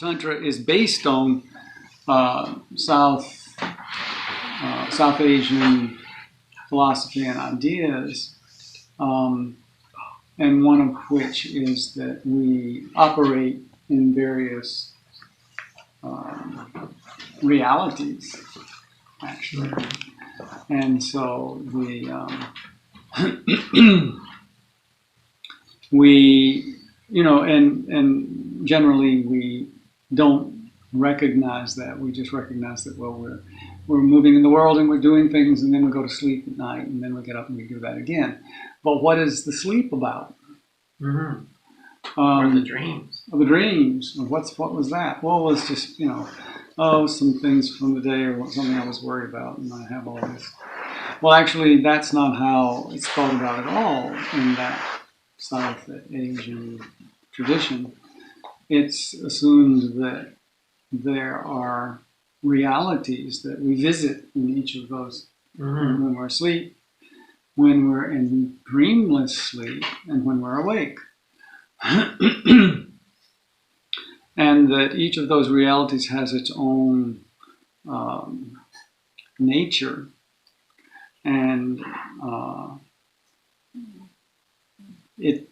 Tantra is based on South Asian philosophy and ideas, and one of which is that we operate in various realities, actually. And so we, and generally we don't recognize that. We just recognize that, well, we're moving in the world and we're doing things, and then we go to sleep at night, and then we get up and we do that again. But what is the sleep about? Mm-hmm. Or the dreams. The dreams. What was that? Well, it was just, some things from the day or something I was worried about, and I have all this. Well, actually, that's not how it's thought about at all in that South Asian tradition. It's assumed that there are realities that we visit in each of those. Mm-hmm. When we're asleep, when we're in dreamless sleep, and when we're awake. And that each of those realities has its own nature, and it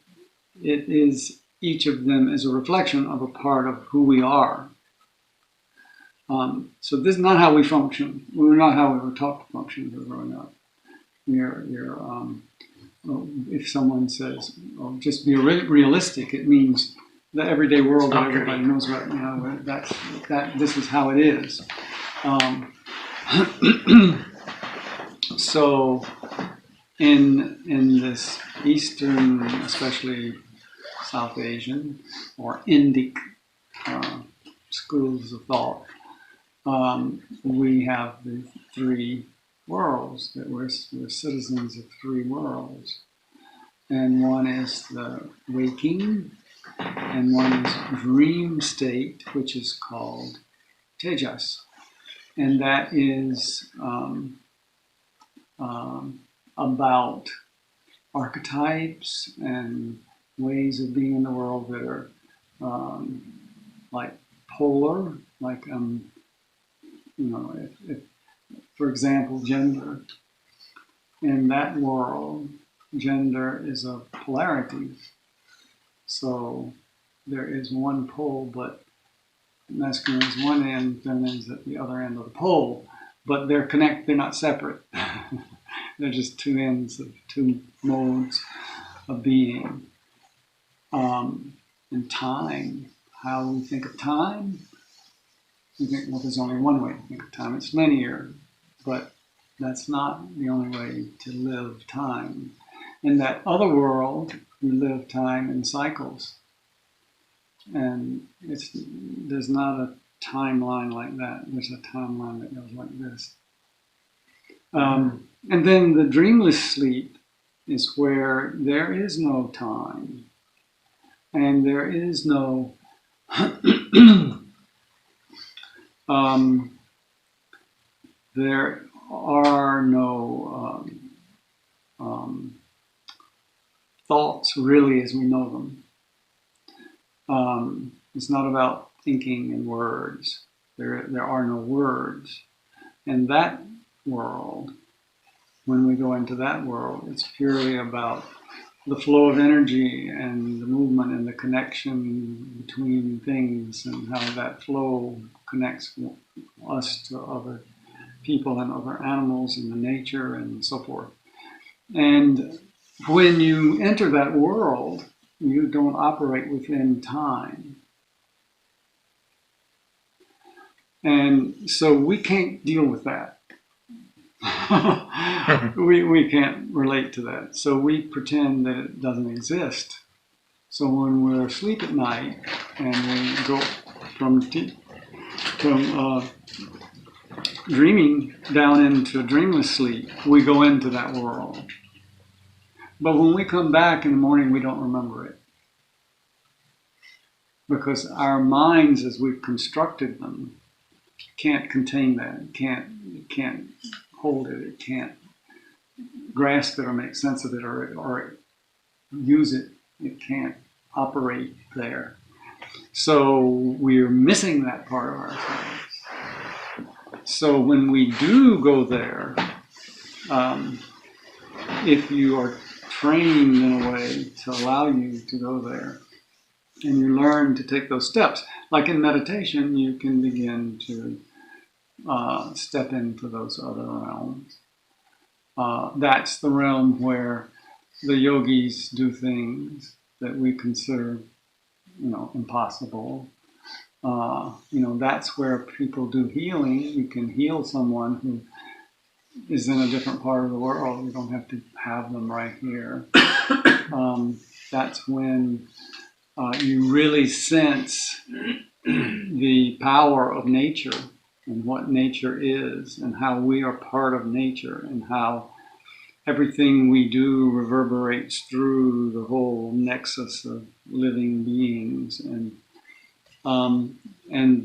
is, each of them is a reflection of a part of who we are. So this is not how we function. We're not how we were taught to function as we were growing up. If someone says, "Oh, just be realistic," it means the everyday world that everybody knows about. This is how it is. So, in this Eastern, especially South Asian or Indic schools of thought, we have the three worlds, that we're citizens of three worlds. And one is the waking, and one is dream state, which is called tejas. And that is about archetypes and ways of being in the world that are like polar, like if, for example, gender. In that world, gender is a polarity. So there is one pole, but masculine is one end, feminine is at the other end of the pole. But they're not separate. They're just two ends of two modes of being. And time, how we think of time, we think, well, there's only one way to think of time. It's linear, but that's not the only way to live time. In that other world, we live time in cycles. And there's not a timeline like that. There's a timeline that goes like this. And then the dreamless sleep is where there is no time. And there is no there are no thoughts really as we know them. It's not about thinking in words. There are no words. And that world, when we go into that world, it's purely about the flow of energy and the movement and the connection between things, and how that flow connects us to other people and other animals and the nature and so forth. And when you enter that world, you don't operate within time. And so we can't deal with that. we can't relate to that. So we pretend that it doesn't exist. So when we're asleep at night and we go from dreaming down into dreamless sleep, we go into that world. But when we come back in the morning, we don't remember it. Because our minds, as we've constructed them, can't contain that. It can't hold it. It can't grasp it or make sense of it or use it. It can't operate there. So we're missing that part of ourselves. So when we do go there, if you are trained in a way to allow you to go there, and you learn to take those steps, like in meditation, you can begin to step into those other realms. That's the realm where the yogis do things that we consider, impossible. That's where people do healing. You can heal someone who is in a different part of the world. You don't have to have them right here. That's when you really sense the power of nature and what nature is and how we are part of nature and how everything we do reverberates through the whole nexus of living beings, and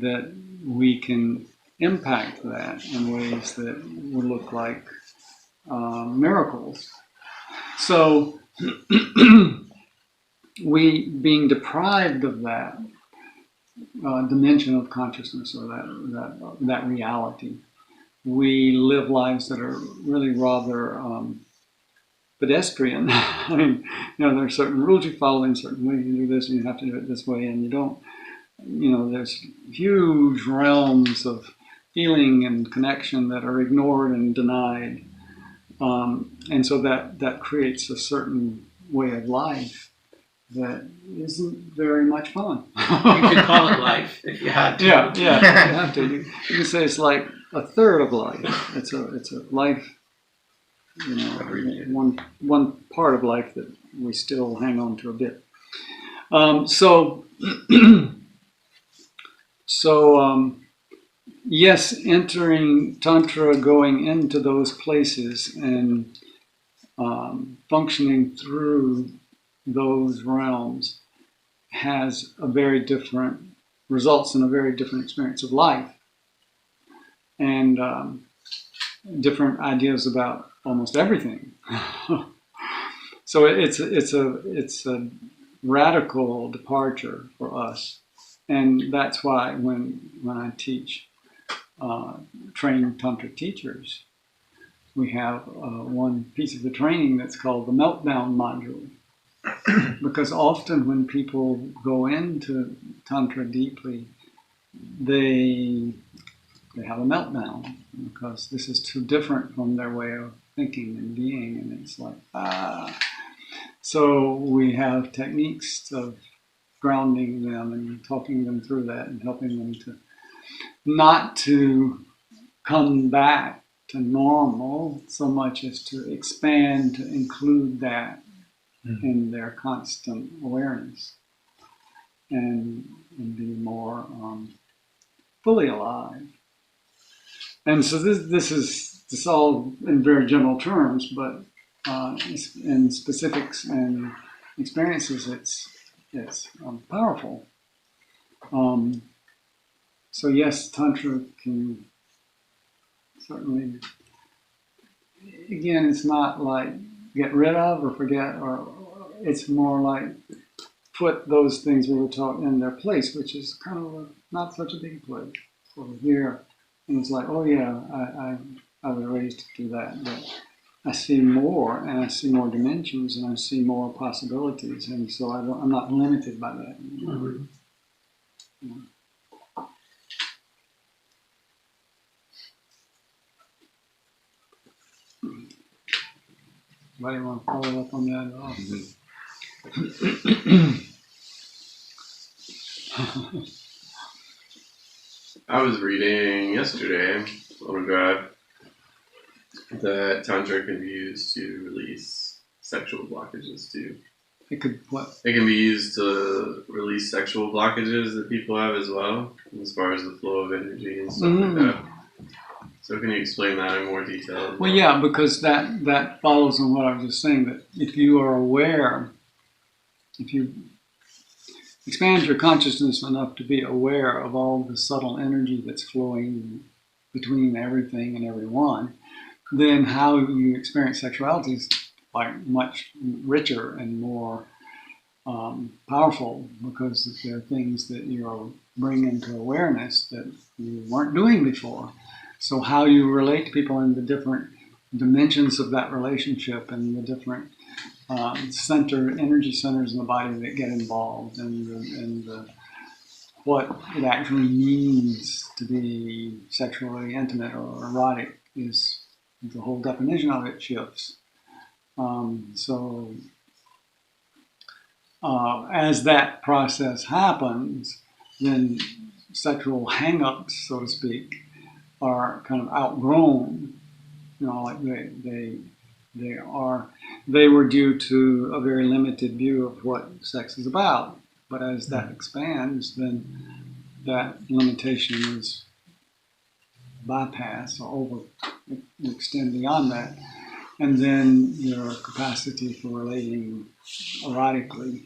that we can impact that in ways that would look like miracles. So we, being deprived of that dimension of consciousness or that reality, we live lives that are really rather pedestrian. I mean, there are certain rules you follow in certain ways. You do this and you have to do it this way, and you don't. There's huge realms of feeling and connection that are ignored and denied, and so that creates a certain way of life that isn't very much fun. You could call it life if you had to. Yeah, you have to. You can say it's like a third of life. It's a life, one part of life that we still hang on to a bit. Yes, entering Tantra, going into those places and functioning through those realms has a very different, results in a very different experience of life and different ideas about almost everything. So it's a radical departure for us, and that's why when I teach train Tantra teachers, we have one piece of the training that's called the meltdown module. Because often when people go into Tantra deeply, they have a meltdown because this is too different from their way of thinking and being, and it's like, So we have techniques of grounding them and talking them through that and helping them to not to come back to normal so much as to expand to include that in their constant awareness and be more fully alive. And so this is all in very general terms, but in specifics and experiences, it's powerful. So yes, Tantra can certainly, again, it's not like get rid of or forget, or it's more like put those things we were taught in their place, which is kind of not such a big place over here. And it's like, oh yeah, I was raised to do that, but I see more, and I see more dimensions, and I see more possibilities, and so I'm not limited by that anymore. Mm-hmm. Anybody want to follow up on that at all? I was reading yesterday on a drive that Tantra can be used to release sexual blockages too. It could what? It can be used to release sexual blockages that people have as well, as far as the flow of energy and stuff like that. So can you explain that in more detail? Well, yeah, because that follows on what I was just saying, that if you are aware, if you expand your consciousness enough to be aware of all the subtle energy that's flowing between everything and everyone, then how you experience sexuality is like much richer and more powerful because there are things that you bring into awareness that you weren't doing before. So how you relate to people in the different dimensions of that relationship and the different energy centers in the body that get involved, and what it actually means to be sexually intimate or erotic is the whole definition of it shifts. As that process happens, then sexual hang-ups, so to speak, are kind of outgrown. Like they were due to a very limited view of what sex is about. But as that expands, then that limitation is bypassed or extend beyond that. And then your capacity for relating erotically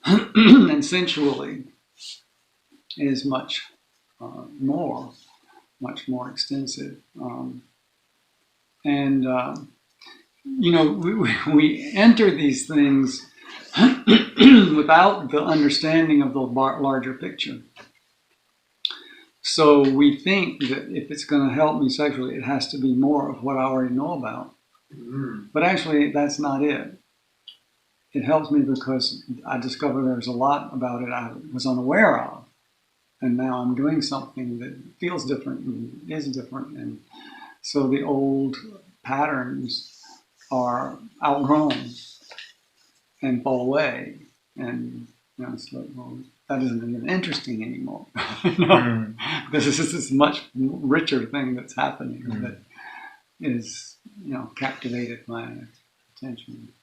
and sensually is much more extensive. We enter these things without the understanding of the larger picture. So we think that if it's going to help me sexually, it has to be more of what I already know about. But actually, that's not it. It helps me because I discover there's a lot about it I was unaware of. And now I'm doing something that feels different and is different. And so the old patterns are outgrown and fall away. And it's like, well, that isn't even interesting anymore. Because this is this much richer thing that's happening that is, captivated my attention.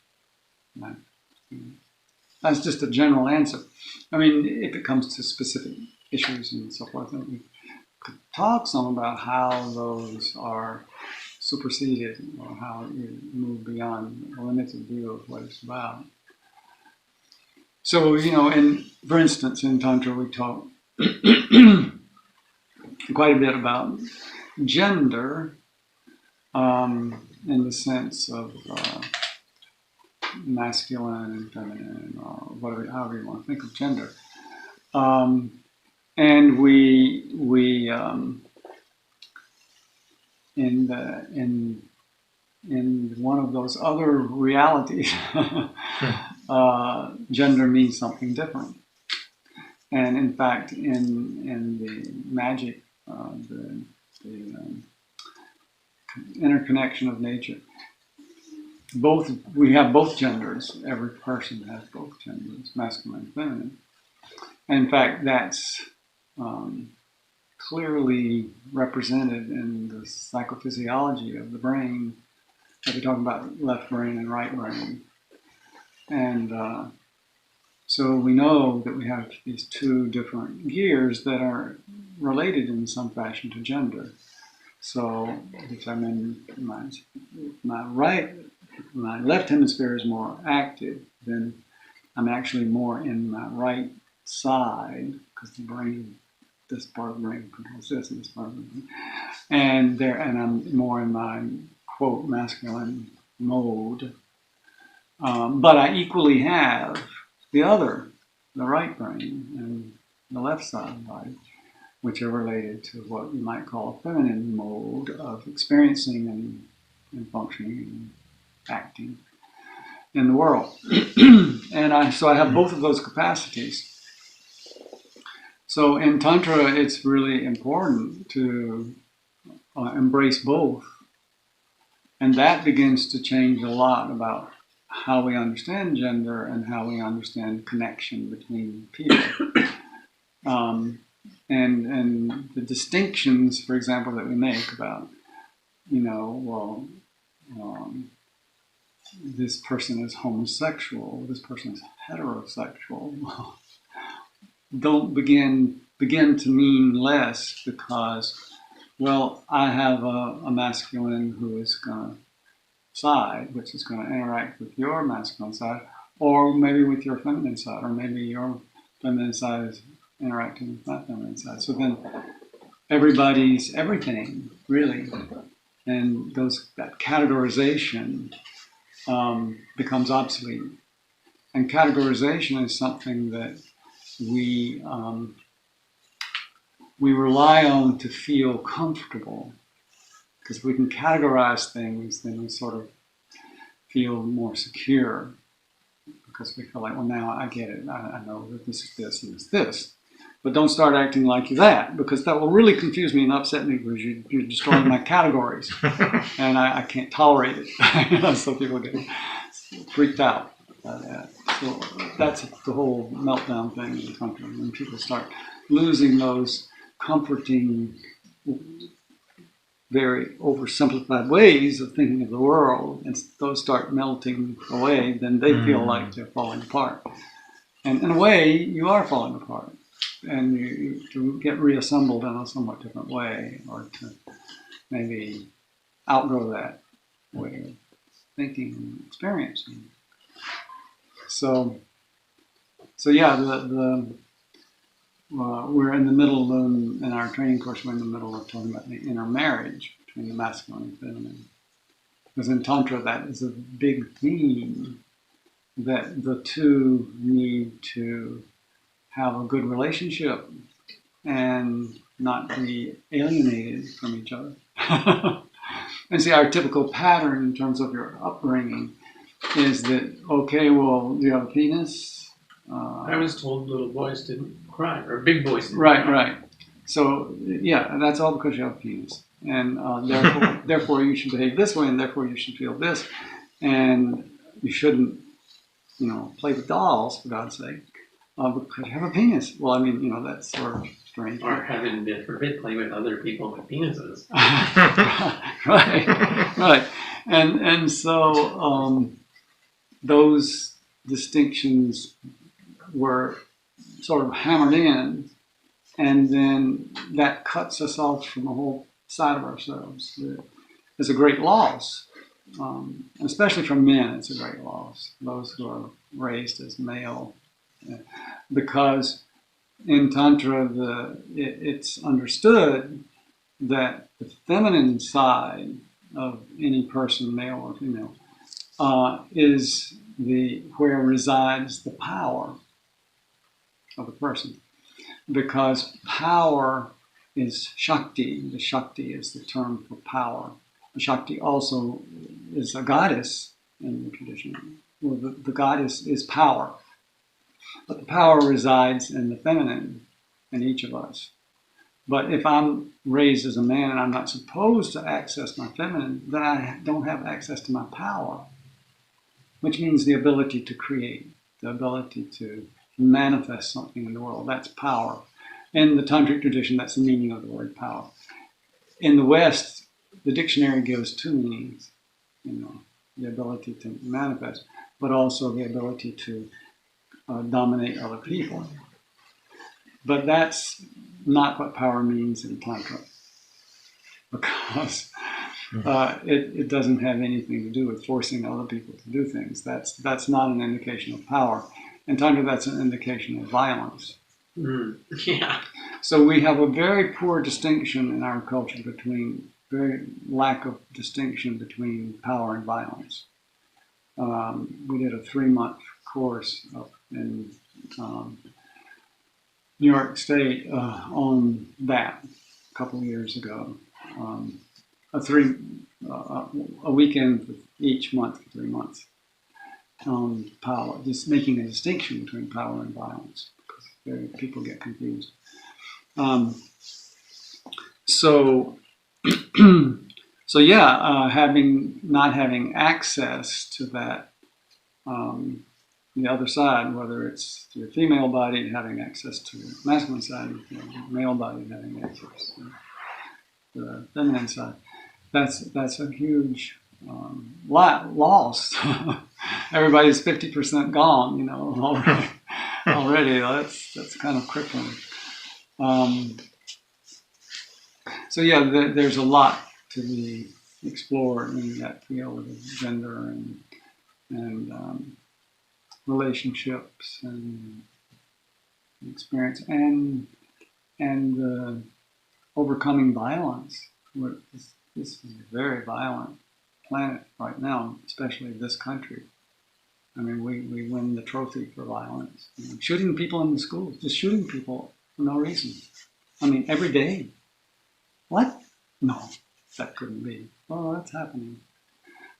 That's just a general answer. I mean, if it comes to specific issues and so forth, then we could talk some about how those are superseded or how you move beyond a limited view of what it's about. So, for instance, in Tantra we talk quite a bit about gender in the sense of masculine and feminine, or whatever, however you want to think of gender. And we in one of those other realities, gender means something different. And in fact, in the magic, the interconnection of nature, we have both genders. Every person has both genders, masculine and feminine. And in fact, that's clearly represented in the psychophysiology of the brain. That we talk about left brain and right brain. And so we know that we have these two different gears that are related in some fashion to gender. So if I'm in my left hemisphere is more active, then I'm actually more in my right side, because the brain, this part of the brain controls this and this part of the brain. And I'm more in my, quote, masculine mode. But I equally have the right brain and the left side of the body, which are related to what you might call a feminine mode of experiencing and functioning and acting in the world. And so I have both of those capacities. So in Tantra, it's really important to embrace both. And that begins to change a lot about how we understand gender and how we understand connection between people. And the distinctions, for example, that we make about, this person is homosexual, this person is heterosexual, don't begin to mean less because, well, I have a masculine who is going to side, which is going to interact with your masculine side, or maybe with your feminine side, or maybe your feminine side is interacting with my feminine side. So then everybody's everything, really. And that categorization becomes obsolete. And categorization is something that we rely on to feel comfortable. Because if we can categorize things, then we sort of feel more secure. Because we feel like, well, now I get it. I know that this is this and this is this. But don't start acting like you're that, because that will really confuse me and upset me, because you're destroying my categories. And I can't tolerate it. So people get freaked out by that. So that's the whole meltdown thing in the country. When people start losing those comforting, very oversimplified ways of thinking of the world, and those start melting away, then they feel like they're falling apart. And in a way, you are falling apart. And you to get reassembled in a somewhat different way, or to maybe outgrow that way of thinking and experiencing. So yeah, we're in the middle in our training course. We're in the middle of talking about the inner marriage between the masculine and feminine, because in Tantra that is a big theme, that the two need to have a good relationship and not be alienated from each other. And see, our typical pattern in terms of your upbringing is that, okay, well, do you have a penis? I was told little boys didn't cry, or big boys didn't cry. Right. So, yeah, and that's all because you have a penis. And therefore you should behave this way, and therefore you should feel this. And you shouldn't, play with dolls, for God's sake. Because you have a penis. Well, I mean, that's sort of strange. Or heaven forbid, play with other people with penises. Right. And so those distinctions were sort of hammered in, and then that cuts us off from a whole side of ourselves. It's a great loss. Especially for men, it's a great loss. Those who are raised as male. Because in Tantra, it's understood that the feminine side of any person, male or female, is where resides the power of the person. Because power is Shakti. The Shakti is the term for power. Shakti also is a goddess in the tradition. Well, the goddess is power. But the power resides in the feminine in each of us. But if I'm raised as a man and I'm not supposed to access my feminine, then I don't have access to my power, which means the ability to create, the ability to manifest something in the world. That's power. In the Tantric tradition, that's the meaning of the word power. In the West, the dictionary gives two meanings, the ability to manifest, but also the ability to dominate other people. But that's not what power means in Tantra, because it doesn't have anything to do with forcing other people to do things. That's not an indication of power. In Tantra, that's an indication of violence. Yeah. So we have a very poor distinction in our culture very lack of distinction between power and violence. We did a 3-month course up in New York State on that a couple of years ago. A weekend each month for 3 months on power, just making a distinction between power and violence, because people get confused. So yeah, not having access to that, the other side, whether it's your female body having access to the masculine side, male body having access to the feminine side, that's a huge loss. Everybody's 50% gone, already. That's kind of crippling. So yeah, there's a lot to be explored in that field of gender and relationships and experience and overcoming violence. This is a very violent planet right now, especially this country. I mean, we win the trophy for violence. You know, shooting people in the schools, just shooting people for no reason. I mean, every day. What? No, that couldn't be. Oh, that's happening.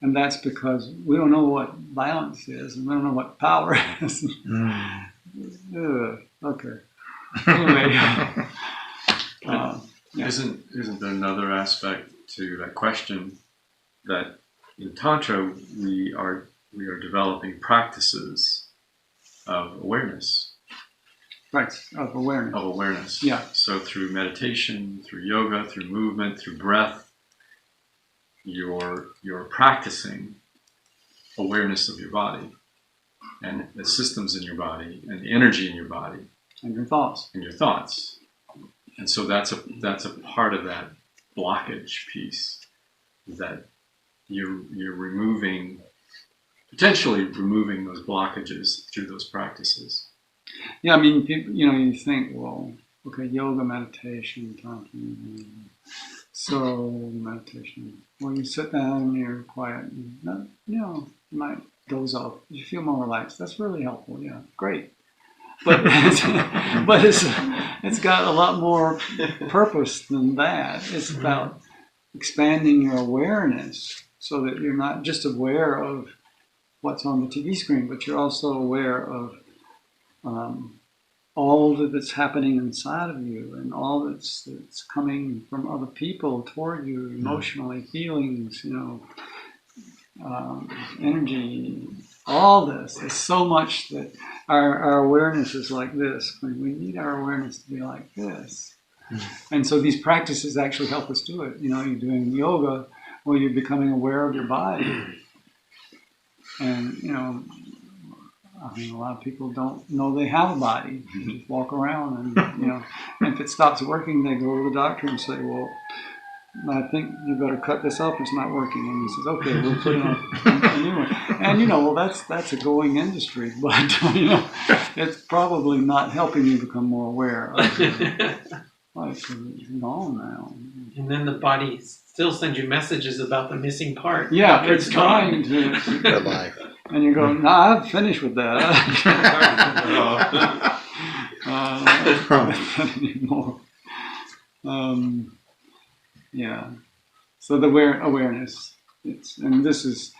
And that's because we don't know what violence is, and we don't know what power is. Okay. Anyway. Yeah. Isn't there another aspect to that question, that in Tantra we are developing practices of awareness. Right, of awareness. Of awareness. Yeah. So through meditation, through yoga, through movement, through breath, you're practicing awareness of your body and the systems in your body and the energy in your body. And your thoughts. And your thoughts. And so that's a part of that blockage piece, that you're potentially removing those blockages through those practices. Yeah, I mean, people, you think, well, okay, yoga, meditation, Tantra, so meditation. Well, you sit down and you're quiet, and, you might doze off. You feel more relaxed. That's really helpful. Yeah, great. But it's got a lot more purpose than that. It's about expanding your awareness so that you're not just aware of what's on the TV screen, but you're also aware of all that's happening inside of you and all that's coming from other people toward you, emotionally, feelings, energy, all this. There's so much that our awareness is like this. We need our awareness to be like this. And so these practices actually help us do it. You're doing yoga, well, you're becoming aware of your body. And, I mean, a lot of people don't know they have a body. They just walk around and, and if it stops working, they go to the doctor and say, well, I think you better cut this off, it's not working. And he says, okay, we'll put it on a new one. And, well, that's a going industry, but, it's probably not helping you become more aware of it. Well, it's gone now. And then the body still sends you messages about the missing part. Yeah, it's trying to. Goodbye. And you go, no, I've finished with that. Not anymore. Yeah. So the awareness, and this is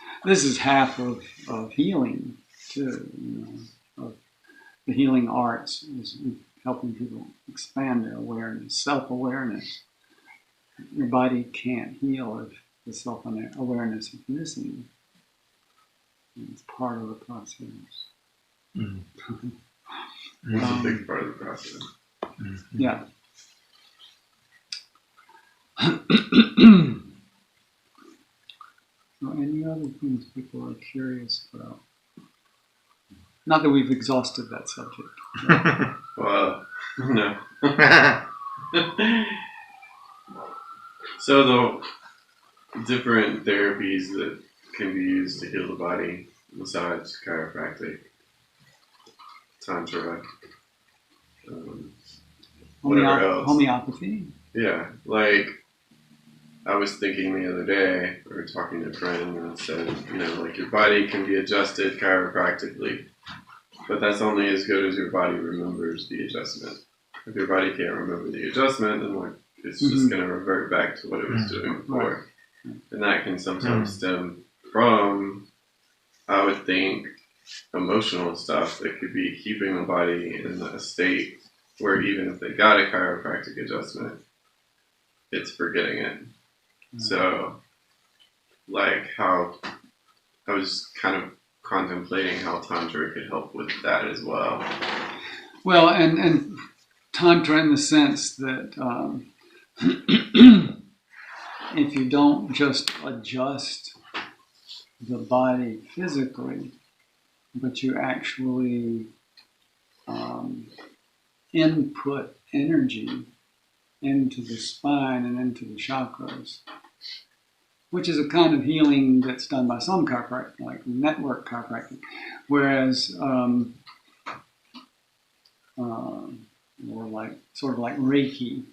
half of healing too. Of the healing arts is helping people expand their awareness, self-awareness. Your body can't heal if the self-awareness is missing. It's part of the process. It's a big part of the process. Yeah. So any other things people are curious about? Not that we've exhausted that subject. Right? Well, no. So the different therapies that can be used to heal the body: massage, chiropractic, Tantra, whatever else. Homeopathy? Yeah, like I was thinking the other day, we were talking to a friend and it said, like your body can be adjusted chiropractically, but that's only as good as your body remembers the adjustment. If your body can't remember the adjustment, then it's just going to revert back to what it was doing before. Right. And that can sometimes stem from, I would think, emotional stuff that could be keeping the body in a state where even if they got a chiropractic adjustment, it's forgetting it. So, like how I was kind of contemplating how Tantra could help with that as well. Well, and Tantra in the sense that if you don't just adjust the body physically, but you actually input energy into the spine and into the chakras, which is a kind of healing that's done by some chiropractic, like network chiropractic, whereas or sort of like Reiki,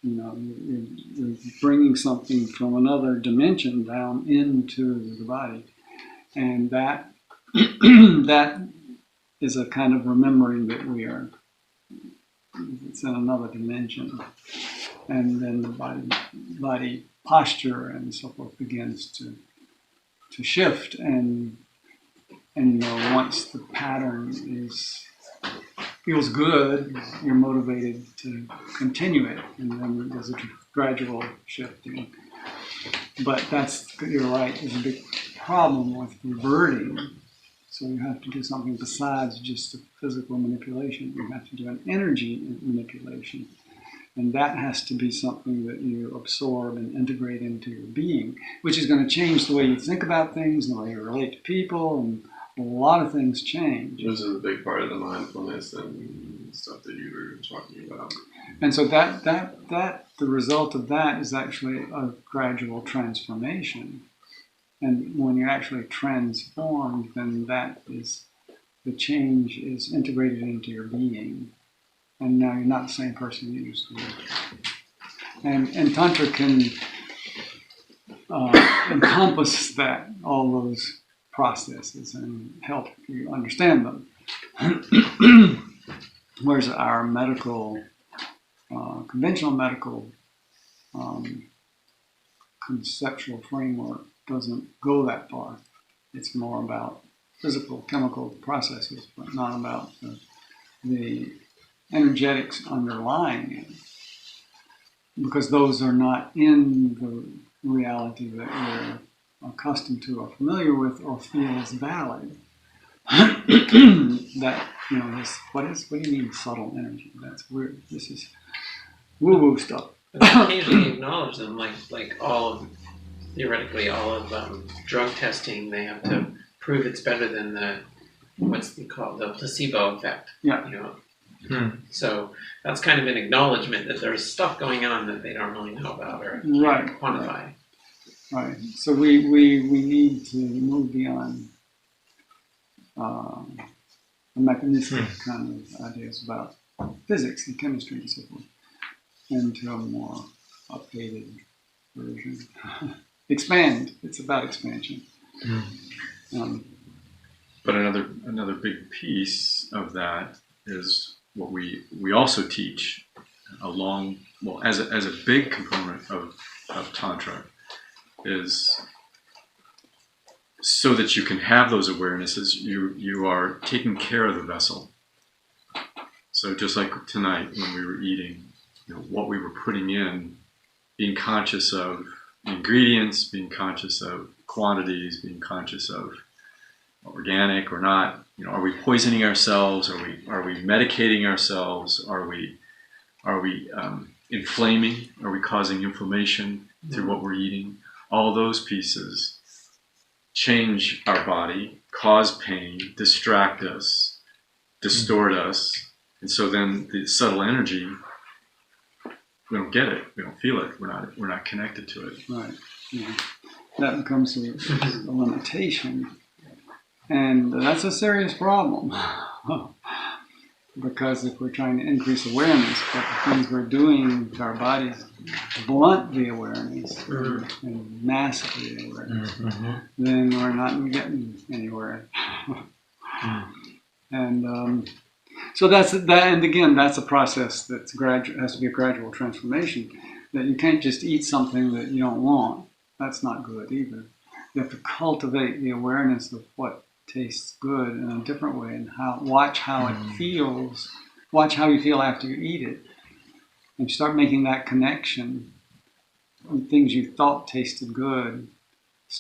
you're bringing something from another dimension down into the body, and that that is a kind of remembering that it's in another dimension. And then the body posture and so forth begins to shift, and once the pattern feels good, you're motivated to continue it, and then there's a gradual shifting. But you're right, there's a big problem with reverting. So you have to do something besides just the physical manipulation. You have to do an energy manipulation. And that has to be something that you absorb and integrate into your being, which is going to change the way you think about things, and the way you relate to people, and a lot of things change. Which is a big part of the mindfulness and stuff that you were talking about. And so that the result of that is actually a gradual transformation. And when you're actually transformed, then the change is integrated into your being. And now you're not the same person you used to be. And Tantra can encompass all those processes and help you understand them. Whereas our conventional medical conceptual framework doesn't go that far. It's more about physical, chemical processes, but not about the energetics underlying it, because those are not in the reality that we're accustomed to or familiar with or feel as valid. That, what do you mean subtle energy? That's weird. This is woo-woo stuff. But they occasionally acknowledge them, theoretically all of drug testing, they have to prove it's better than the placebo effect. Yeah. So that's kind of an acknowledgement that there's stuff going on that they don't really know about or quantify. Right. So we need to move beyond the mechanistic kind of ideas about physics and chemistry and so forth into a more updated version. Expand. It's about expansion. But another big piece of that is what we also teach as a big component of Tantra is so that you can have those awarenesses, you are taking care of the vessel. So just like tonight when we were eating, what we were putting in, being conscious of ingredients, being conscious of quantities, being conscious of organic or not. Are we poisoning ourselves? Are we medicating ourselves? Are we inflaming? Are we causing inflammation through what we're eating? All those pieces change our body, cause pain, distract us, distort us, and so then the subtle energy, we don't get it, we don't feel it, we're not connected to it. Right. Yeah. That becomes a limitation. And that's a serious problem, because if we're trying to increase awareness, but the things we're doing to our bodies blunt the awareness and mask the awareness, then we're not getting anywhere. And so that's that. And again, that's a process that's has to be a gradual transformation. That you can't just eat something that you don't want. That's not good either. You have to cultivate the awareness of what tastes good in a different way, and watch how it feels. Watch how you feel after you eat it, and start making that connection. And things you thought tasted good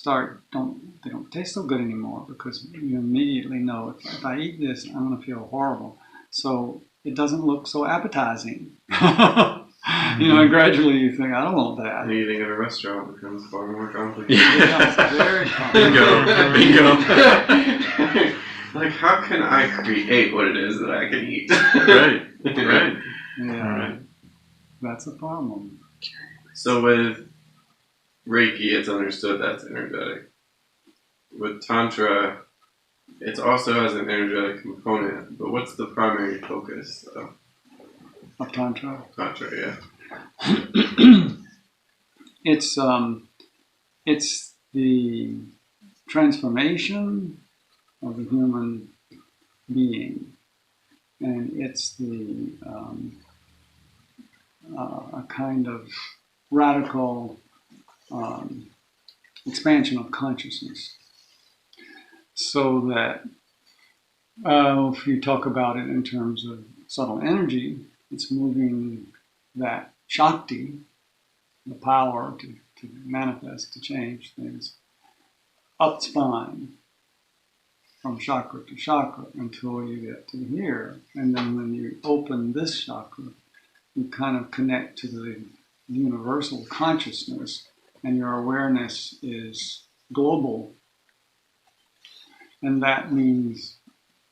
don't taste so good anymore, because you immediately know if I eat this, I'm going to feel horrible. So it doesn't look so appetizing. And gradually you think, I don't want that. Eating at a restaurant becomes far more complicated. It becomes very complicated. Bingo. Like, how can I create what it is that I can eat? Right. Yeah. Right. That's a problem. So with Reiki, it's understood that's energetic. With Tantra, it also has an energetic component, but what's the primary focus of Tantra? Tantra, yeah. It's the transformation of the human being. And it's a kind of radical expansion of consciousness. So that if you talk about it in terms of subtle energy, it's moving that Shakti, the power to manifest, to change things, up spine from chakra to chakra until you get to here. And then when you open this chakra, you kind of connect to the universal consciousness, and your awareness is global. And that means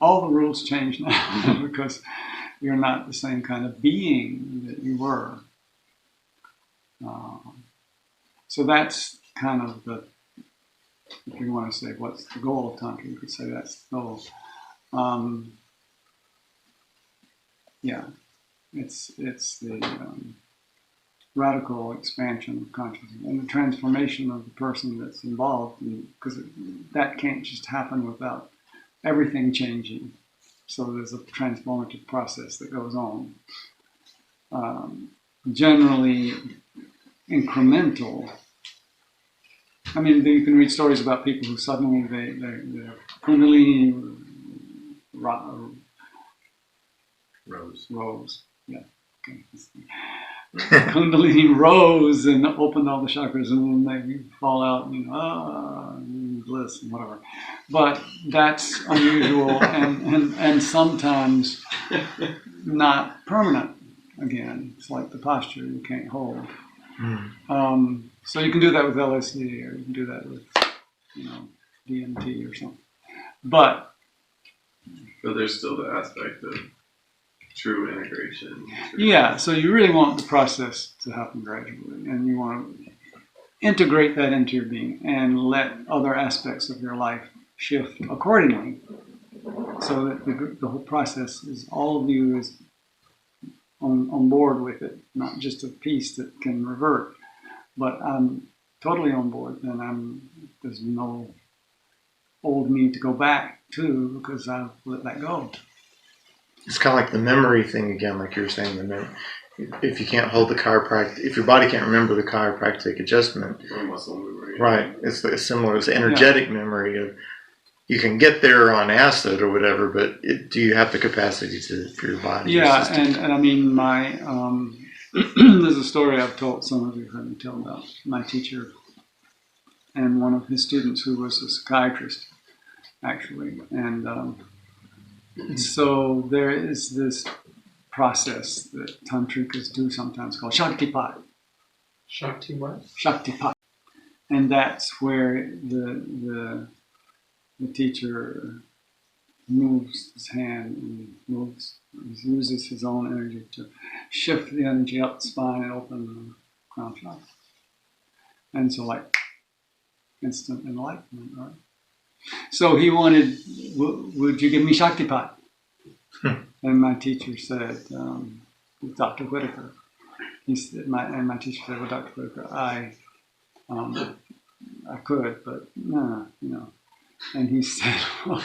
all the rules change now because you're not the same kind of being that you were. So that's kind of the, if you want to say what's the goal of Tantra, you could say that's the goal. Yeah, it's the radical expansion of consciousness and the transformation of the person that's involved, because that can't just happen without everything changing. So there's a transformative process that goes on. Generally incremental. I mean, you can read stories about people who suddenly their Kundalini rose. Yeah. Okay. Kundalini rose and opened all the chakras, and then they fall out, bliss and whatever. But that's unusual and sometimes not permanent. Again, it's like the posture you can't hold. So you can do that with LSD, or you can do that with, DMT or something. But there's still the aspect of true integration. Yeah, so you really want the process to happen gradually, and you want to integrate that into your being and let other aspects of your life shift accordingly, so that the whole process is, all of you is on board with it, not just a piece that can revert. But I'm totally on board, and there's no old me to go back to, because I've let that go. It's kind of like the memory thing again, like you were saying. If you can't hold the chiropractic, if your body can't remember the chiropractic adjustment, or muscle memory, right? It's similar. It's energetic memory of, you can get there on acid or whatever, but do you have the capacity for your body? Yeah, and I mean, my there's a story I've told, some of you heard me tell, about my teacher and one of his students who was a psychiatrist, actually, and so there is this process that tantrikas do sometimes called Shaktipat. Shakti what? Shaktipat, and that's where the teacher moves his hand and uses his own energy to shift the energy up the spine and open the crown chakra. And so, like, instant enlightenment, right? So he wanted, would you give me Shaktipat? And my teacher said, Dr. Whitaker. He said, my teacher said, well, Dr. Whitaker, I could, but no, And he said, but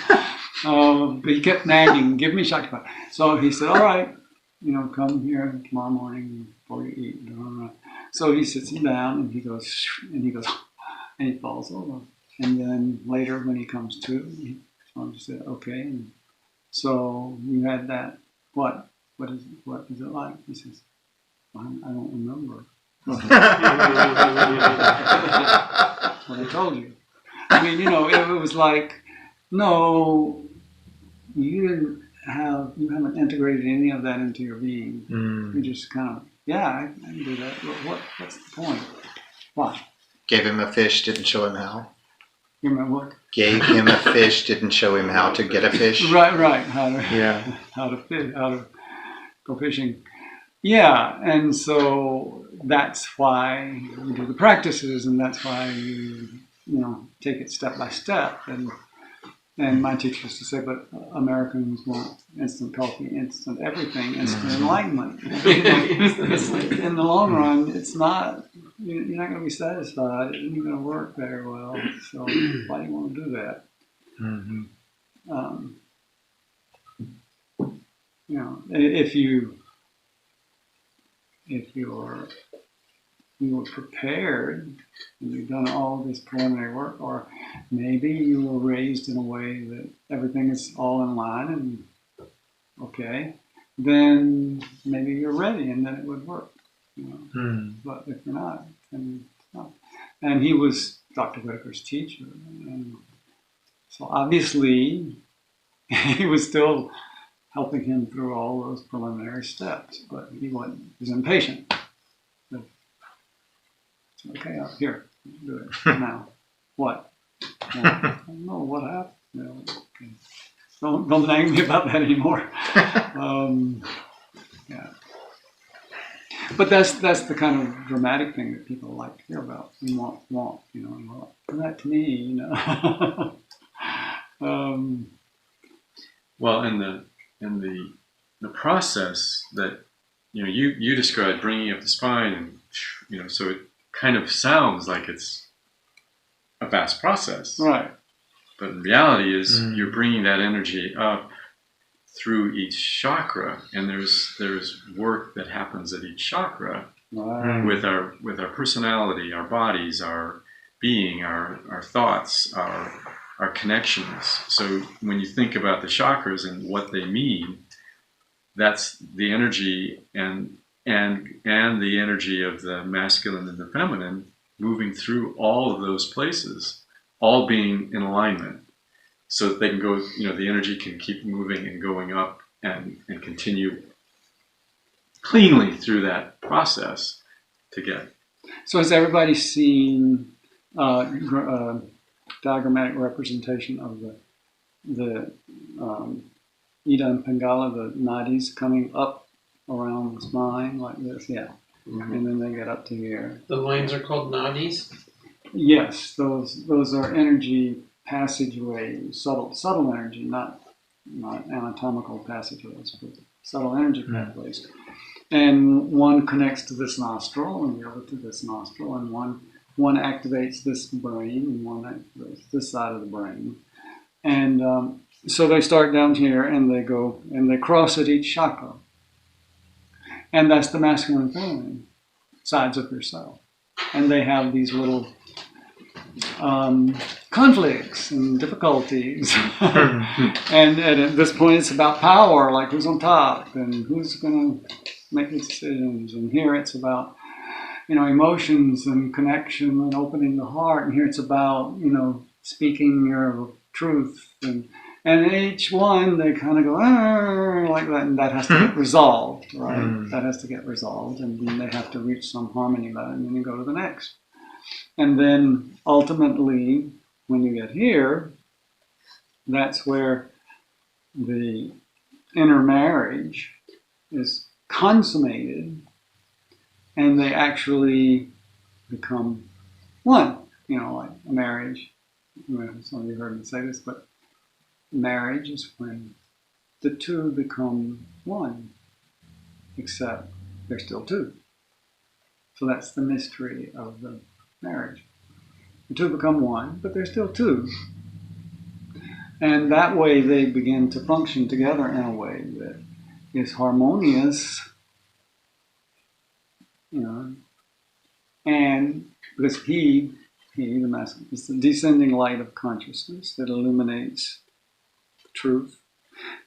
he kept nagging, give me Shaktipat. So he said, all right, come here tomorrow morning before you eat. So he sits him down, and he goes, and he falls over. And then later, when he comes to, he said, okay. And so you had that. What is it like? He says, I don't remember. That's what I told you. I mean, it was like, no, you haven't integrated any of that into your being. You just kind of, I can do that. But what's the point? Why? Gave him a fish, didn't show him how. You remember what? Gave him a fish, didn't show him how to get a fish. Right. How to fish, how to go fishing. Yeah, and so that's why you do the practices, and that's why you take it step by step. And my teacher used to say, but Americans want instant coffee, instant everything, instant enlightenment. In the long run, it's not. You're not going to be satisfied. It isn't going to work very well. So why do you want to do that? you know, if you were prepared and you've done all this preliminary work, or maybe you were raised in a way that everything is all in line and okay, then maybe you're ready and then it would work. You know? But if you're not, then it's not. And he was Dr. Whitaker's teacher, and so obviously he was still helping him through all those preliminary steps, but he was impatient. So, okay, up here, do it now. What? Well, I don't know what happened. You know, okay. Don't nag me about that anymore. Yeah. But that's the kind of dramatic thing that people like to hear about. You want, you know, well, come back to me, you know. Well, and the process that you described, bringing up the spine, and so it kind of sounds like it's a fast process, Right. But in reality, is you're bringing that energy up through each chakra, and there's work that happens at each chakra with our personality, our bodies, our being, our thoughts, our connections. So when you think about the chakras and what they mean, that's the energy and the energy of the masculine and the feminine moving through all of those places, all being in alignment, so that they can go, the energy can keep moving and going up and continue cleanly through that process to get. So has everybody seen diagrammatic representation of the Ida and Pingala, the nadis coming up around the spine like this? Yeah. And then they get up to here. The lines are called nadis? Yes, those are energy passageways, subtle energy, not anatomical passageways, but subtle energy pathways. And one connects to this nostril and the other to this nostril, and one activates this brain and one activates this side of the brain. And so they start down here and they go and they cross at each chakra. And that's the masculine and feminine sides of yourself. And they have these little conflicts and difficulties. and at this point it's about power, like who's on top and who's going to make the decisions. And here it's about, emotions and connection and opening the heart. And here it's about, speaking your truth. And each one, they kind of go, like that, and that has to get resolved, right? That has to get resolved, and then they have to reach some harmony about it, and then you go to the next. And then ultimately, when you get here, that's where the inner marriage is consummated, and they actually become one, like a marriage. Some of you heard me say this, but marriage is when the two become one, except they're still two. So that's the mystery of the marriage. The two become one, but they're still two. And that way they begin to function together in a way that is harmonious, and because he, the master, is the descending light of consciousness that illuminates truth,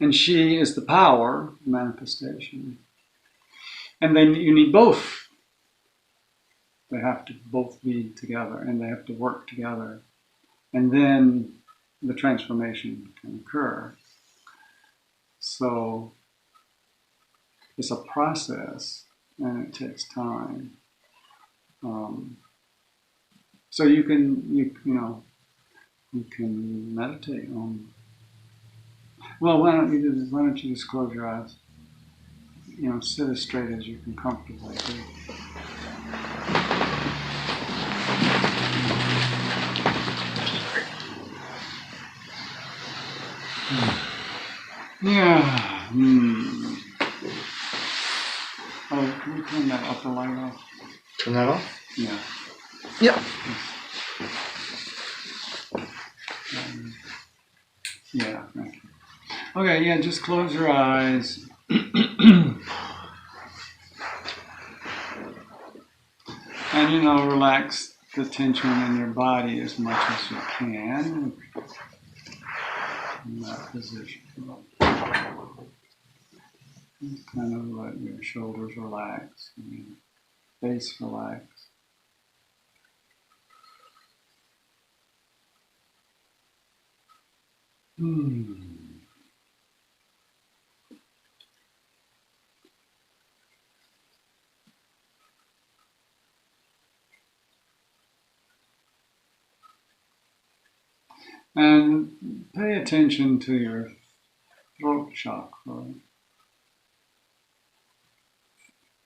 and she is the power manifestation. And then you need both. They have to both be together, and they have to work together, and then the transformation can occur. So it's a process, and it takes time. So you can meditate on. Well, why don't you just close your eyes? Sit as straight as you can comfortably. Yeah. Oh, can you turn that upper light off? Turn that off? Yeah. Yeah. Yeah. Thank you. Okay. Yeah. Just close your eyes. And relax the tension in your body as much as you can in that position. Just kind of let your shoulders relax and your face relax. And pay attention to your throat chakra.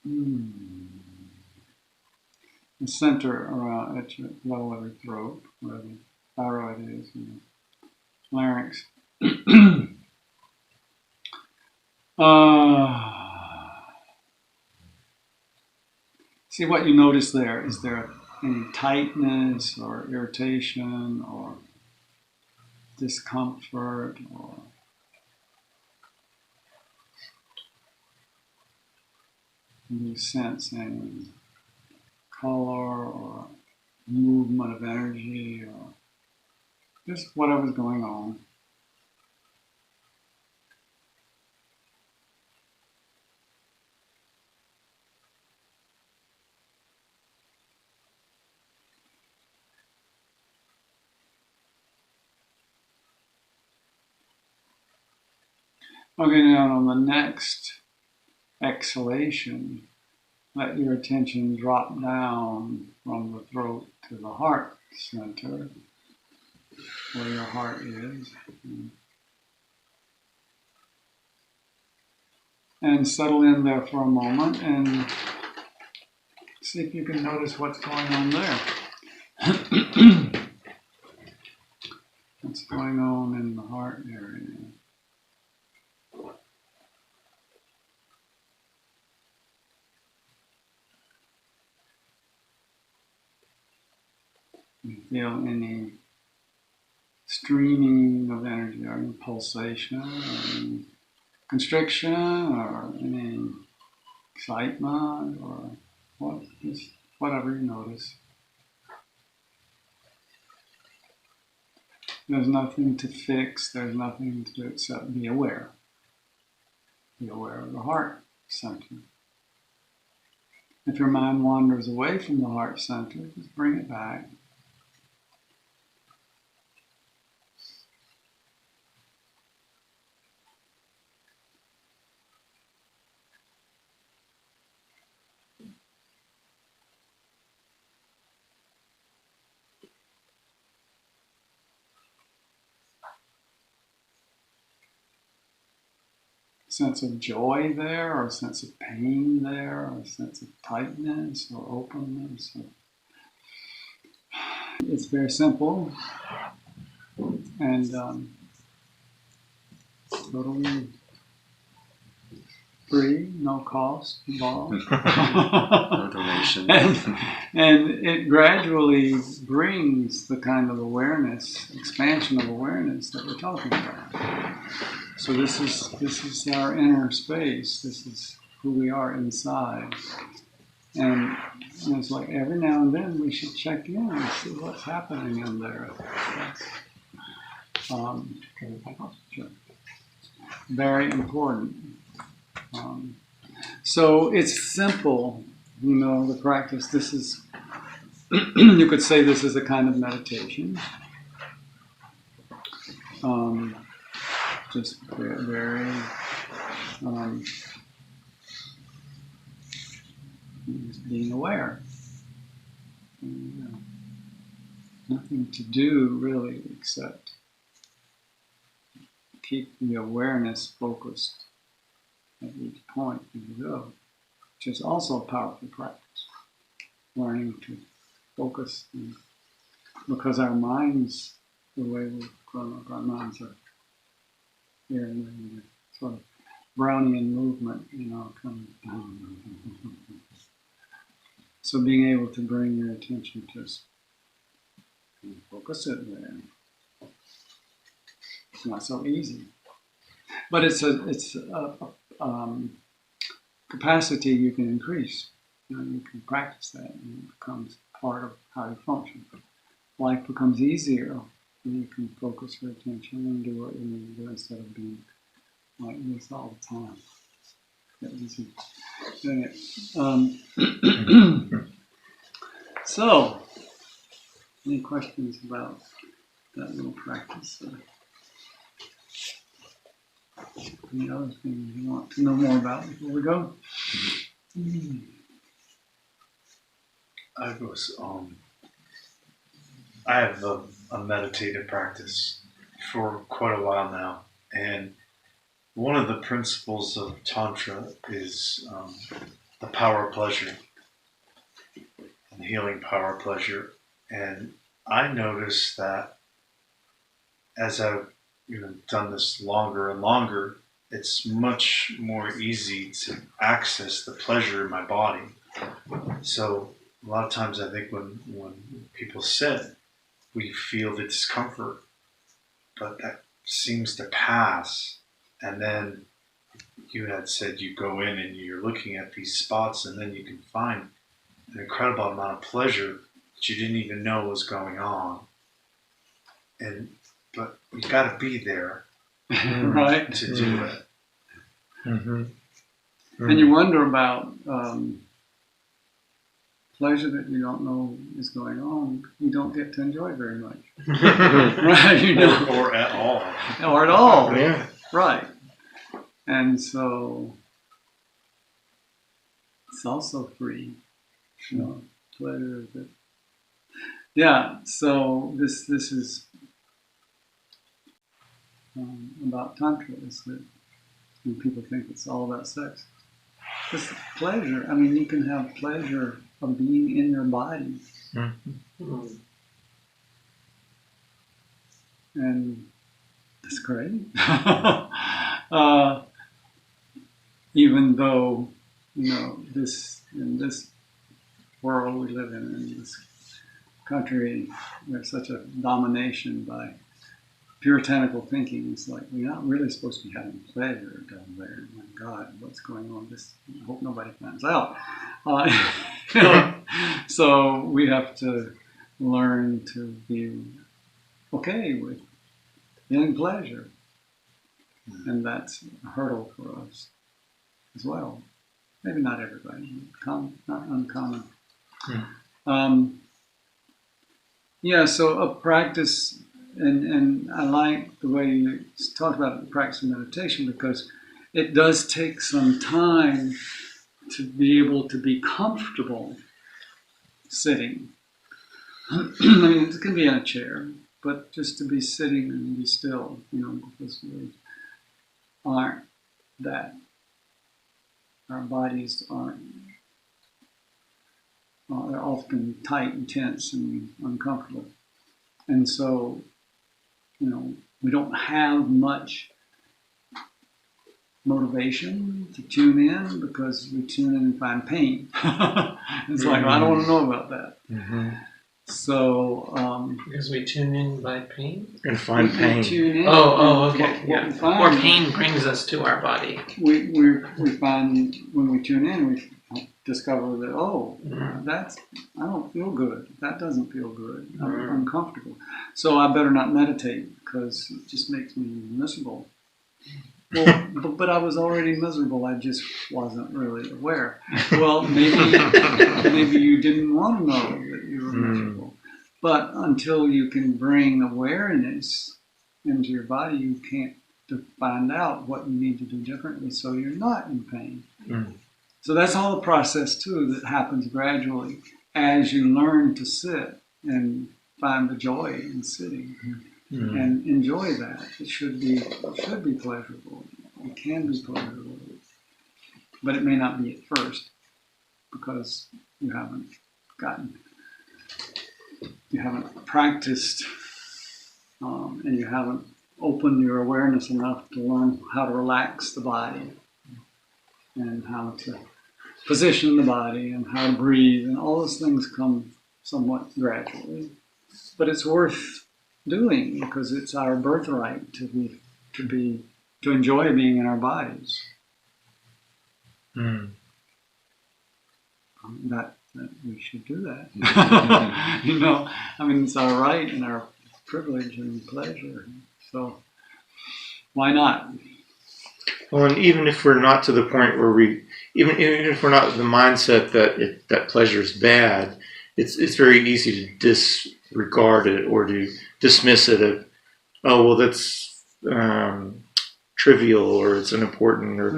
The center around at your level of your throat, where the thyroid is, and the larynx. See what you notice there. Is there any tightness or irritation or discomfort, or do you sense any color or movement of energy, or just whatever's going on? Okay, now on the next exhalation, let your attention drop down from the throat to the heart center, where your heart is. And settle in there for a moment and see if you can notice what's going on there. What's going on in the heart area? Do you feel any streaming of energy, or any pulsation, or any constriction, or any excitement, or what? Just whatever you notice. There's nothing to fix. There's nothing to except be aware. Be aware of the heart center. If your mind wanders away from the heart center, just bring it back. Sense of joy there, or a sense of pain there, or a sense of tightness or openness. It's very simple and totally free, no cost involved. No donation. and it gradually brings the kind of awareness, expansion of awareness that we're talking about. So this is our inner space. This is who we are inside. And it's like every now and then we should check in and see what's happening in there. Sure. Very important. So it's simple, the practice. This is, you could say this is a kind of meditation. Just very just being aware. Nothing to do really except keep the awareness focused at each point as you go, which is also a powerful practice. Learning to focus, because our minds, the way we've grown up, our minds are here and there, sort of Brownian movement, kind of. So being able to bring your attention to focus it there. not so easy. But it's a capacity you can increase. You can practice that, and it becomes part of how you function. Life becomes easier, and you can focus your attention and do what you need to do instead of being like this all the time. Get easy doing it. So, any questions about that little practice? Any other things you want to know more about before we go? I have a meditative practice for quite a while now, and one of the principles of Tantra is the power of pleasure, and healing power of pleasure. And I noticed that as I've done this longer and longer, it's much more easy to access the pleasure in my body. So a lot of times I think when people sit, we feel the discomfort, but that seems to pass. And then you had said you go in and you're looking at these spots, and then you can find an incredible amount of pleasure that you didn't even know was going on. But you got to be there, right, to do it. Mm-hmm. And you wonder about pleasure that you don't know is going on. You don't get to enjoy very much, right? Or at all. Or at all, Yeah. right? And so it's also free, pleasure. Yeah. So this is about Tantra, is that when people think it's all about sex, it's pleasure. I mean, you can have pleasure of being in your body, and that's great. Even though in this world we live in this country, there's such a domination by puritanical thinking. It's like we're not really supposed to be having pleasure down there. My God, what's going on? I hope nobody finds out. So we have to learn to be okay with feeling pleasure, and that's a hurdle for us as well. Maybe not everybody, not uncommon. So a practice. And I like the way you talk about the practice of meditation, because it does take some time to be able to be comfortable sitting. I mean, it can be in a chair, but just to be sitting and be still, because we aren't that. Our bodies aren't. They're often tight and tense and uncomfortable. And so, we don't have much motivation to tune in, because we tune in and find pain. It's like, I don't want to know about that. Mm-hmm. So, because we tune in by pain? And find pain. Tune in. Okay. What we find, or pain brings us to our body. We find when we tune in, we discover that, I don't feel good. That doesn't feel good. I'm uncomfortable. So I better not meditate, because it just makes me miserable. Well, but I was already miserable. I just wasn't really aware. Well, maybe you didn't want to know that you were miserable. But until you can bring awareness into your body, you can't find out what you need to do differently so you're not in pain. So that's all the process, too, that happens gradually as you learn to sit and find the joy in sitting and enjoy that. It should be pleasurable. It can be pleasurable, but it may not be at first, because you haven't practiced, and you haven't opened your awareness enough to learn how to relax the body, and how to position the body, and how to breathe, and all those things come somewhat gradually. But it's worth doing, because it's our birthright to enjoy being in our bodies. That we should do that. You know, I mean, it's our right and our privilege and pleasure. So why not? Well, and even if we're not to the point where even if we're not the mindset that pleasure is bad, it's very easy to disregard it or to dismiss it as, oh, well, that's trivial, or it's unimportant, or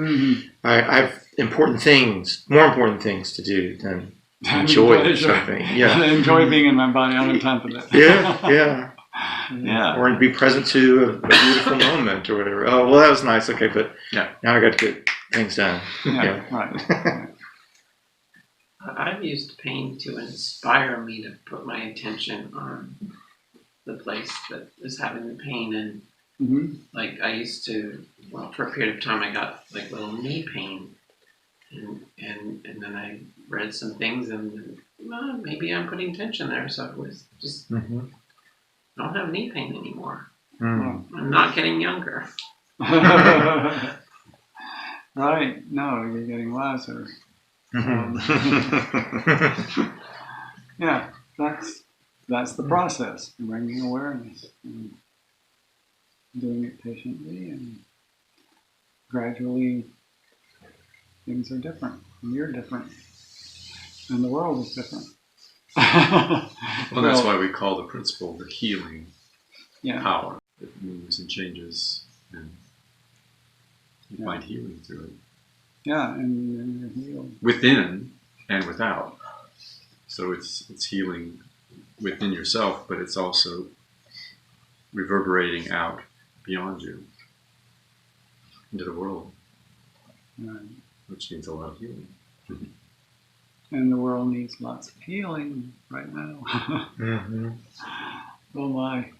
I have more important things to do than enjoy something. Yeah, enjoy being in my body. I'm on top of that. Yeah. Yeah. Or be present to a beautiful moment or whatever. Oh, well, that was nice. Okay, but Yeah. now I got to get things done. Yeah, right. I've used pain to inspire me to put my attention on the place that is having the pain. And like I used to, well, for a period of time, I got like little knee pain, and then I read some things, and well, maybe I'm putting tension there, so it was just. I don't have knee pain anymore. I'm not getting younger. Right. No, you're getting wiser. Yeah, that's the process. Bringing awareness and doing it patiently, and gradually things are different, and you're different, and the world is different. Well, that's why we call the principle the healing power. It moves and changes, and you find healing through it. Yeah, and you're healed. Within and without. So it's healing within yourself, but it's also reverberating out beyond you into the world, which needs a lot of healing. And the world needs lots of healing right now. Oh my.